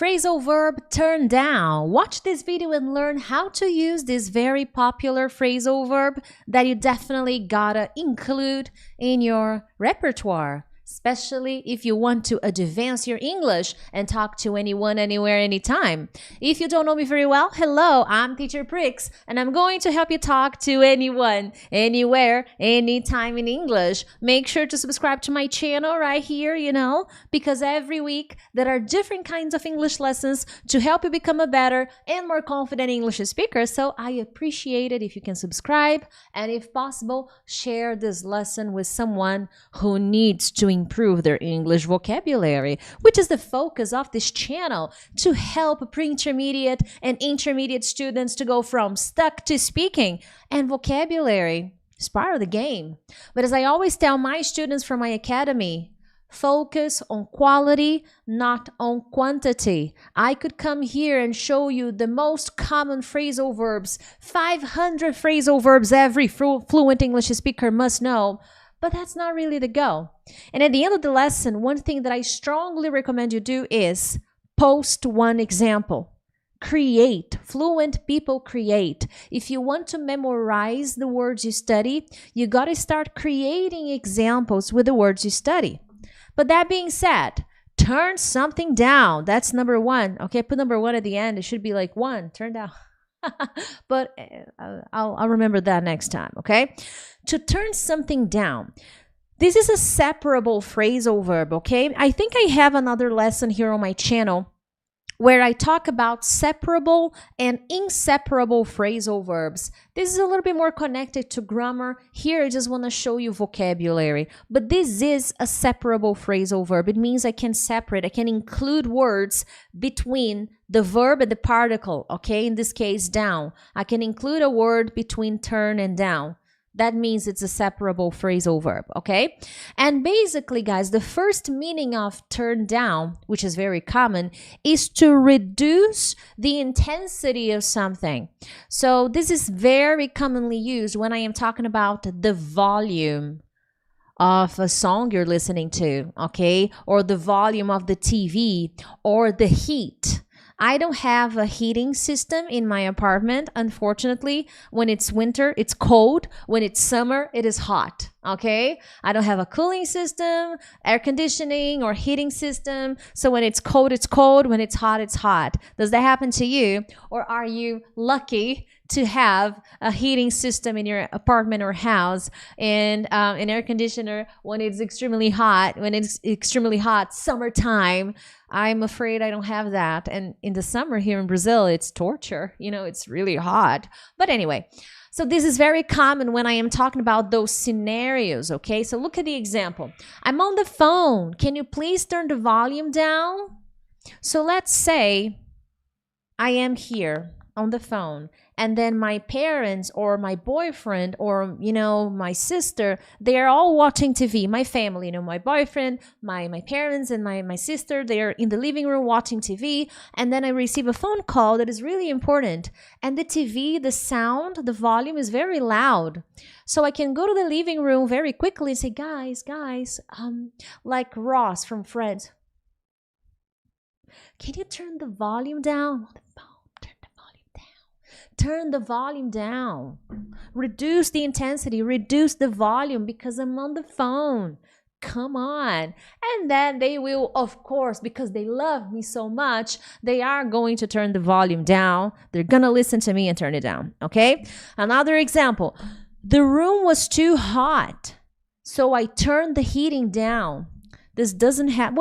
Phrasal verb turn down. Watch this video and learn how to use this very popular phrasal verb that you definitely gotta include in your repertoire, especially if you want to advance your English and talk to anyone, anywhere, anytime. If you don't know me very well, hello, I'm Teacher Prix, and I'm going to help you talk to anyone, anywhere, anytime in English. Make sure to subscribe to my channel right here, because every week there are different kinds of English lessons to help you become a better and more confident English speaker. So I appreciate it if you can subscribe, and if possible, share this lesson with someone who needs to improve their English vocabulary, which is the focus of this channel, to help pre-intermediate and intermediate students to go from stuck to speaking. And vocabulary is part of the game. But as I always tell my students from my academy, focus on quality, not on quantity. I could come here and show you the most common phrasal verbs, 500 phrasal verbs every fluent English speaker must know. But that's not really the goal. And at the end of the lesson, one thing that I strongly recommend you do is post one example. Create. Fluent people create. If you want to memorize the words you study, you got to start creating examples with the words you study. But that being said, turn something down. That's number one. Okay, put number one at the end. It should be like one. Turn down. But I'll remember that next time, okay? To turn something down. This is a separable phrasal verb, okay? I think I have another lesson here on my channel where I talk about separable and inseparable phrasal verbs. This is a little bit more connected to grammar. Here, I just want to show you vocabulary. But this is a separable phrasal verb. It means I can separate, I can include words between the verb and the particle, okay? In this case, down. I can include a word between turn and down. That means it's a separable phrasal verb, okay? And basically, guys, the first meaning of turn down, which is very common, is to reduce the intensity of something. So this is very commonly used when I am talking about the volume of a song you're listening to, okay? Or the volume of the TV, or the heat. I don't have a heating system in my apartment, unfortunately. When it's winter, it's cold. When it's summer, it is hot, okay? I don't have a cooling system, air conditioning, or heating system. So when it's cold, it's cold. When it's hot, it's hot. Does that happen to you? Or are you lucky to have a heating system in your apartment or house and an air conditioner when it's extremely hot, summertime? I'm afraid I don't have that. And in the summer here in Brazil, it's torture. It's really hot. But anyway, so this is very common when I am talking about those scenarios, okay? So look at the example. I'm on the phone. Can you please turn the volume down? So let's say I am here on the phone, and then my parents or my boyfriend or my sister, they are all watching TV. My family, my boyfriend, my parents, and my sister, they are in the living room watching TV, and then I receive a phone call that is really important, and the TV, the sound, the volume is very loud. So I can go to the living room very quickly and say, guys, like Ross from Friends, can you turn the volume down? Turn the volume down. Reduce the intensity, reduce the volume because I'm on the phone. Come on. And then they will, of course, because they love me so much, they are going to turn the volume down. They're going to listen to me and turn it down, okay? Another example. The room was too hot, so I turned the heating down. This doesn't have,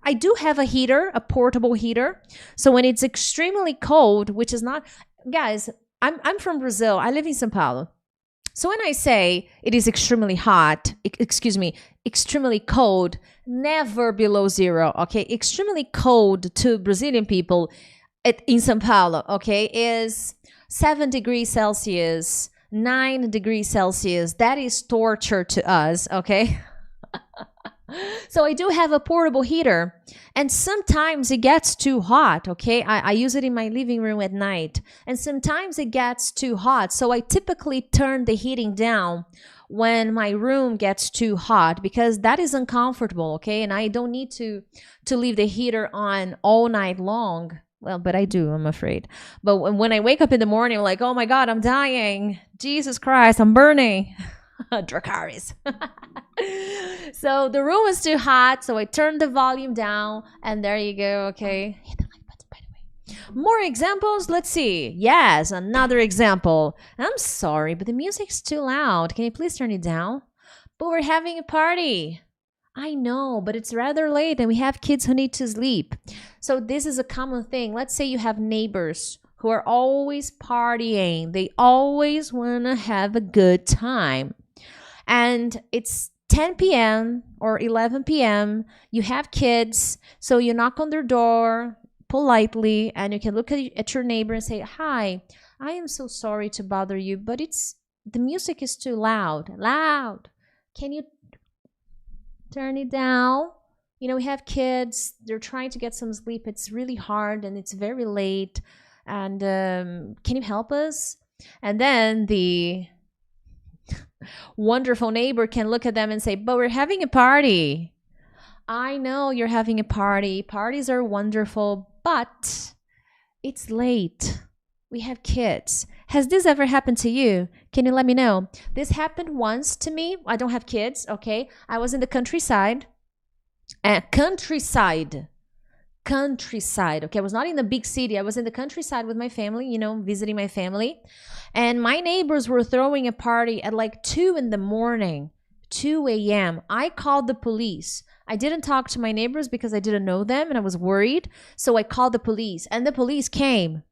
I do have a heater, a portable heater. So when it's extremely cold, which is not, guys, I'm from Brazil. I live in São Paulo. So when I say it is extremely hot, extremely cold, never below zero, okay? Extremely cold to Brazilian people in São Paulo, okay, is 7 degrees Celsius, 9 degrees Celsius. That is torture to us, okay? So I do have a portable heater, and sometimes it gets too hot, okay? I use it in my living room at night, and sometimes it gets too hot, so I typically turn the heating down when my room gets too hot, because that is uncomfortable, okay? And I don't need to leave the heater on all night long. Well, but I do, I'm afraid. But when I wake up in the morning, I'm like, oh my God, I'm dying. Jesus Christ, I'm burning. Dracarys. So the room is too hot, so I turned the volume down, and there you go, okay? Hit the like button, by the way. More examples? Let's see. Yes, another example. I'm sorry, but the music's too loud. Can you please turn it down? But we're having a party. I know, but it's rather late and we have kids who need to sleep. So this is a common thing. Let's say you have neighbors who are always partying. They always want to have a good time. And it's 10 p.m. or 11 p.m. You have kids, so you knock on their door politely and you can look at your neighbor and say, hi, I am so sorry to bother you, but the music is too loud. Loud. Can you turn it down? You know, we have kids, they're trying to get some sleep. It's really hard and it's very late. And can you help us? And then the wonderful neighbor can look at them and say, but we're having a party. I know you're having a party. Parties are wonderful, but it's late. We have kids. Has this ever happened to you? Can you let me know? This happened once to me. I don't have kids, okay? I was in the countryside. Countryside, okay? I was not in the big city. I was in the countryside with my family, you know, visiting my family. And my neighbors were throwing a party at like 2 in the morning, 2 a.m. I called the police. I didn't talk to my neighbors because I didn't know them and I was worried. So I called the police and the police came.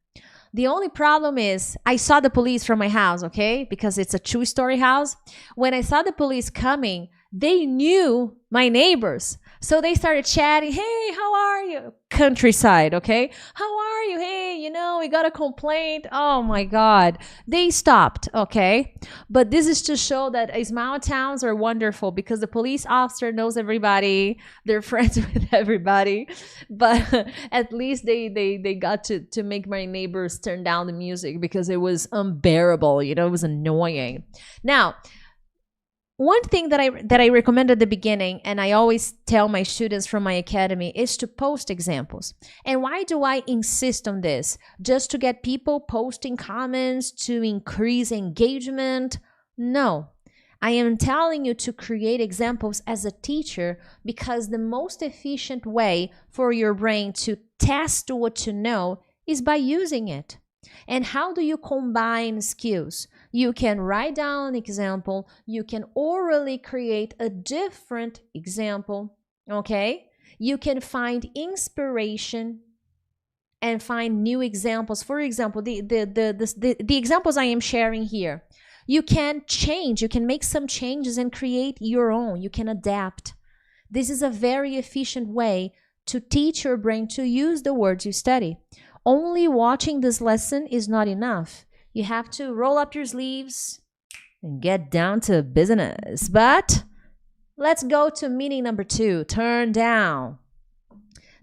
The only problem is I saw the police from my house, okay? Because it's a 2-story house. When I saw the police coming, they knew my neighbors. So they started chatting. Hey, how are you? Countryside, okay? How are you? Hey, you know, we got a complaint. Oh my God. They stopped, okay? But this is to show that small towns are wonderful because the police officer knows everybody. They're friends with everybody. But at least they got to make my neighbors turn down the music because it was unbearable. You know, it was annoying. Now, one thing that I recommend at the beginning, and I always tell my students from my academy, is to post examples. And why do I insist on this? Just to get people posting comments, to increase engagement? No. I am telling you to create examples as a teacher because the most efficient way for your brain to test what you know is by using it. And how do you combine skills? You can write down an example. You can orally create a different example, okay? You can find inspiration and find new examples. For example, the examples I am sharing here, you can change. You can make some changes and create your own. You can adapt. This is a very efficient way to teach your brain to use the words you study. Only watching this lesson is not enough. You have to roll up your sleeves and get down to business. But let's go to meaning number 2, turn down.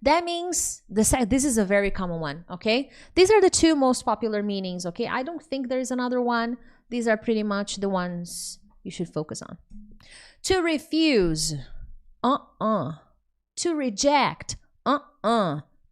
That means, this is a very common one, okay? These are the 2 most popular meanings, okay? I don't think there's another one. These are pretty much the ones you should focus on. To refuse, To reject,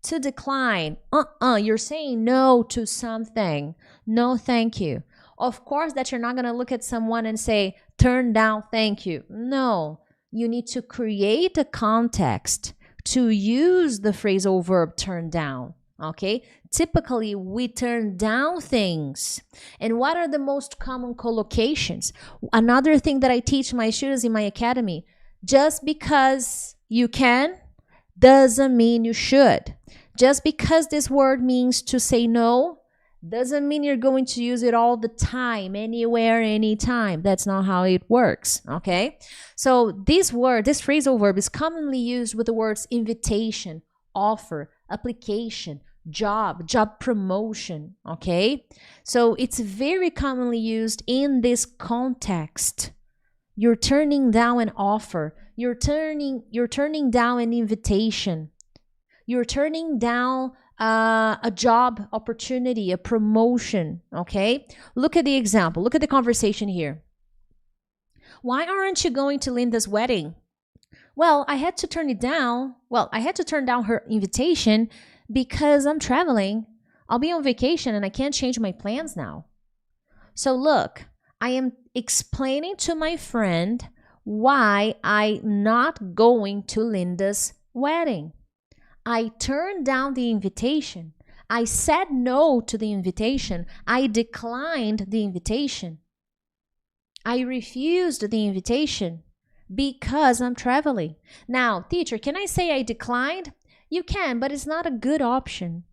To decline, You're saying no to something. No, thank you. Of course that you're not going to look at someone and say, turn down, thank you. No, you need to create a context to use the phrasal verb turn down, okay? Typically, we turn down things. And what are the most common collocations? Another thing that I teach my students in my academy, just because you can doesn't mean you should. Just because this word means to say no, doesn't mean you're going to use it all the time, anywhere, anytime. That's not how it works, okay? So this phrasal verb is commonly used with the words invitation, offer, application, job promotion, okay? So it's very commonly used in this context. You're turning down an offer. You're turning down an invitation. You're turning down a job opportunity, a promotion, okay? Look at the example. Look at the conversation here. Why aren't you going to Linda's wedding? Well, I had to turn it down. Well, I had to turn down her invitation because I'm traveling. I'll be on vacation and I can't change my plans now. So look, I am explaining to my friend why I'm not going to Linda's wedding. I turned down the invitation. I said no to the invitation. I declined the invitation. I refused the invitation because I'm traveling. Now, teacher, can I say I declined? You can, but it's not a good option.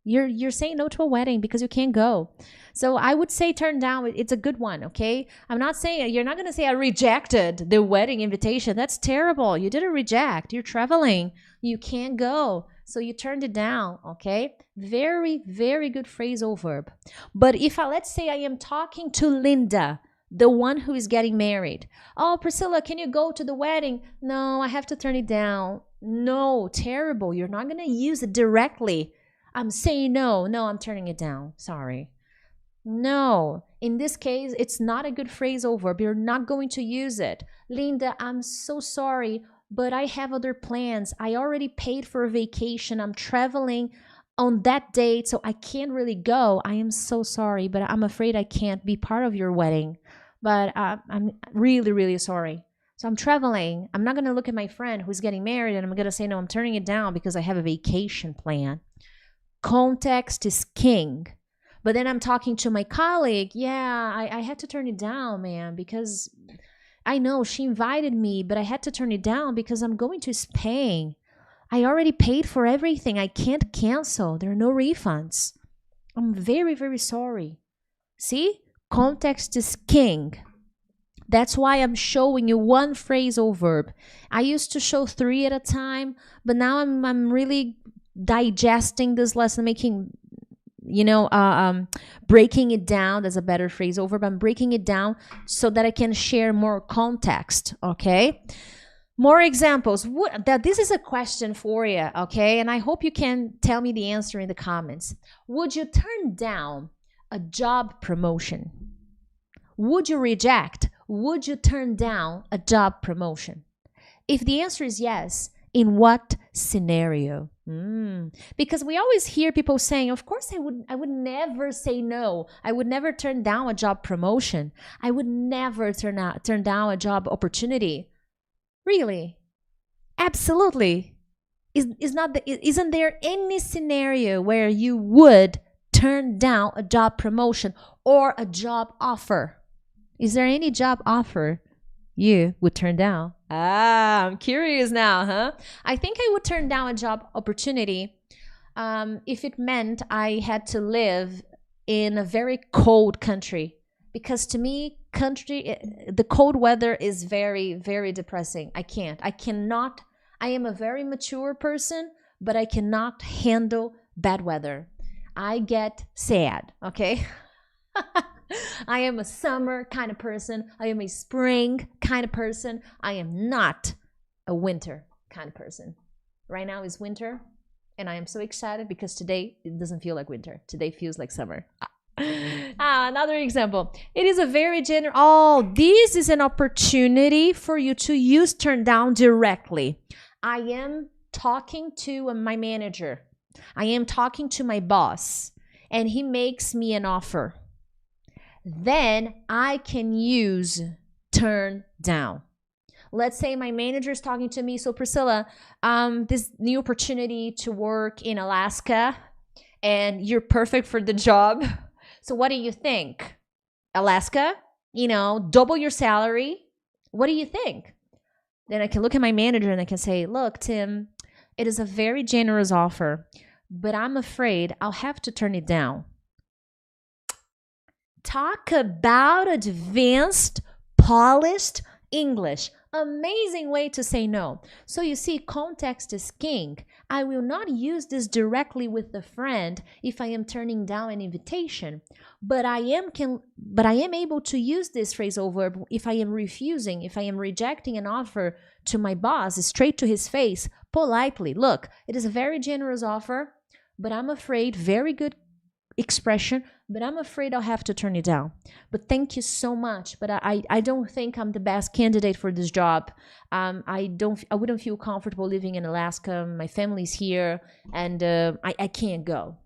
You're saying no to a wedding because you can't go. So I would say turn down. It's a good one, okay? I'm not saying, you're not going to say I rejected the wedding invitation. That's terrible. You didn't reject. You're traveling. You can't go. So you turned it down, okay? Very, very good phrasal verb. But if let's say I am talking to Linda, the one who is getting married. Oh, Priscilla, can you go to the wedding? No, I have to turn it down. No, terrible. You're not going to use it directly. I'm saying no. No, I'm turning it down. Sorry. No, in this case, it's not a good phrasal verb. You're not going to use it. Linda, I'm so sorry, but I have other plans. I already paid for a vacation. I'm traveling on that date, so I can't really go. I am so sorry, but I'm afraid I can't be part of your wedding. But I'm really, really sorry. So I'm traveling. I'm not going to look at my friend who's getting married and I'm going to say, no, I'm turning it down because I have a vacation plan. Context is king. But then I'm talking to my colleague. Yeah, I had to turn it down, man, because I know she invited me, but I had to turn it down because I'm going to Spain. I already paid for everything. I can't cancel. There are no refunds. I'm very, very sorry. See? Context is king. That's why I'm showing you one phrasal verb. I used to show 3 at a time, but now I'm really digesting this lesson, making, breaking it down. That's a better phrasal verb. I'm breaking it down so that I can share more context, okay? More examples. This is a question for you, okay? And I hope you can tell me the answer in the comments. Would you turn down a job promotion? Would you reject? Would you turn down a job promotion? If the answer is yes, in what scenario? Because we always hear people saying, of course I would never say no. I would never turn down a job promotion. I would never turn down a job opportunity. Really? Absolutely. Isn't there any scenario where you would turn down a job promotion or a job offer? Is there any job offer you would turn down? I'm curious now, huh? I think I would turn down a job opportunity if it meant I had to live in a very cold country. Because to me, the cold weather is very, very depressing. I cannot. I am a very mature person, but I cannot handle bad weather. I get sad, okay? I am a summer kind of person. I am a spring kind of person. I am not a winter kind of person. Right now is winter, and I am so excited because today it doesn't feel like winter. Today feels like summer. Another example. It is a very general. Oh, this is an opportunity for you to use turn down directly. I am talking to my manager. I am talking to my boss, and he makes me an offer. Then I can use turn down. Let's say my manager is talking to me. So Priscilla, this new opportunity to work in Alaska, and you're perfect for the job. So what do you think? Alaska, double your salary. What do you think? Then I can look at my manager and I can say, look, Tim, it is a very generous offer, but I'm afraid I'll have to turn it down. Talk about advanced, polished English. Amazing way to say no. So you see, context is king. I will not use this directly with the friend if I am turning down an invitation, but I am able to use this phrasal verb if I am refusing, if I am rejecting an offer to my boss straight to his face, politely. Look, it is a very generous offer, but I'm afraid very good expression, but I'm afraid I'll have to turn it down. But thank you so much. But I don't think I'm the best candidate for this job. I wouldn't feel comfortable living in Alaska. My family's here, and I can't go.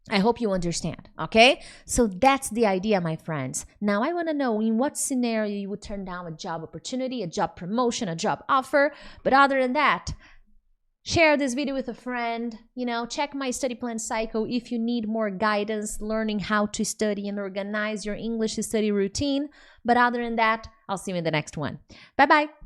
I hope you understand, okay? So that's the idea, my friends. Now I want to know in what scenario you would turn down a job opportunity, a job promotion, a job offer. But other than that, share this video with a friend. Check my study plan cycle if you need more guidance learning how to study and organize your English study routine. But other than that, I'll see you in the next one. Bye bye.